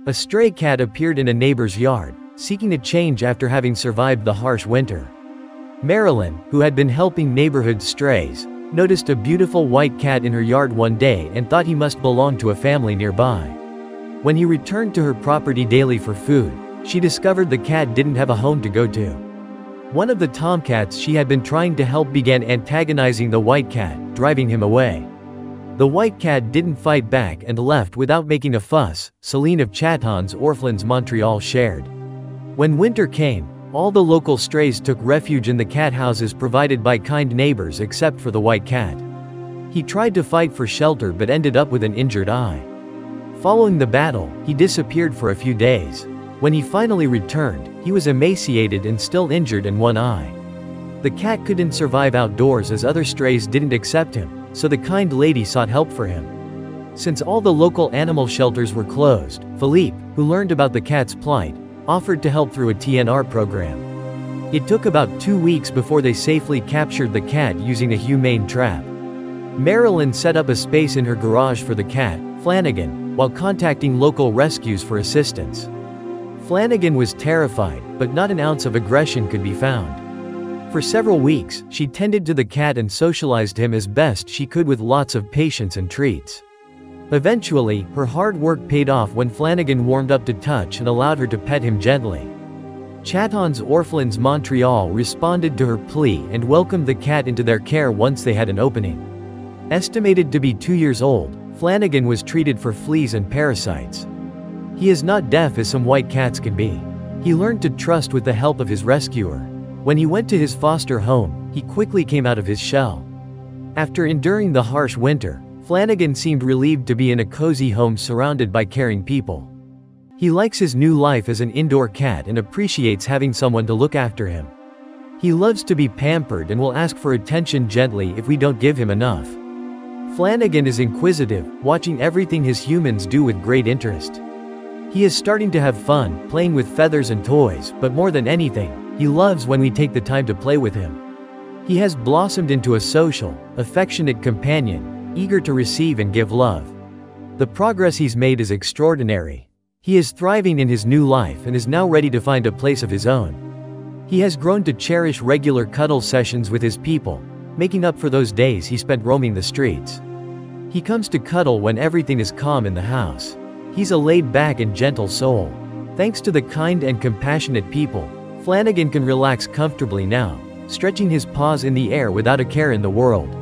A stray cat appeared in a neighbor's yard, seeking a change after having survived the harsh winter. Marilyn, who had been helping neighborhood strays, noticed a beautiful white cat in her yard one day and thought he must belong to a family nearby. When he returned to her property daily for food, she discovered the cat didn't have a home to go to. One of the tomcats she had been trying to help began antagonizing the white cat, driving him away. The white cat didn't fight back and left without making a fuss, Celine of Chatons Orphelins Montreal shared. When winter came, all the local strays took refuge in the cat houses provided by kind neighbors except for the white cat. He tried to fight for shelter but ended up with an injured eye. Following the battle, he disappeared for a few days. When he finally returned, he was emaciated and still injured in one eye. The cat couldn't survive outdoors as other strays didn't accept him, so the kind lady sought help for him. Since all the local animal shelters were closed, Philippe, who learned about the cat's plight, offered to help through a TNR program. It took about 2 weeks before they safely captured the cat using a humane trap. Marilyn set up a space in her garage for the cat, Flanagan, while contacting local rescues for assistance. Flanagan was terrified, but not an ounce of aggression could be found. For several weeks, she tended to the cat and socialized him as best she could with lots of patience and treats. Eventually, her hard work paid off when Flanagan warmed up to touch and allowed her to pet him gently. Chatons Orphelins Montreal responded to her plea and welcomed the cat into their care once they had an opening. Estimated to be 2 years old, Flanagan was treated for fleas and parasites. He is not deaf as some white cats can be. He learned to trust with the help of his rescuer. When he went to his foster home, he quickly came out of his shell. After enduring the harsh winter, Flanagan seemed relieved to be in a cozy home surrounded by caring people. He likes his new life as an indoor cat and appreciates having someone to look after him. He loves to be pampered and will ask for attention gently if we don't give him enough. Flanagan is inquisitive, watching everything his humans do with great interest. He is starting to have fun, playing with feathers and toys, but more than anything, he loves when we take the time to play with him. He has blossomed into a social, affectionate companion, eager to receive and give love. The progress he's made is extraordinary. He is thriving in his new life and is now ready to find a place of his own. He has grown to cherish regular cuddle sessions with his people, making up for those days he spent roaming the streets. He comes to cuddle when everything is calm in the house. He's a laid-back and gentle soul. Thanks to the kind and compassionate people, Flanagan can relax comfortably now, stretching his paws in the air without a care in the world.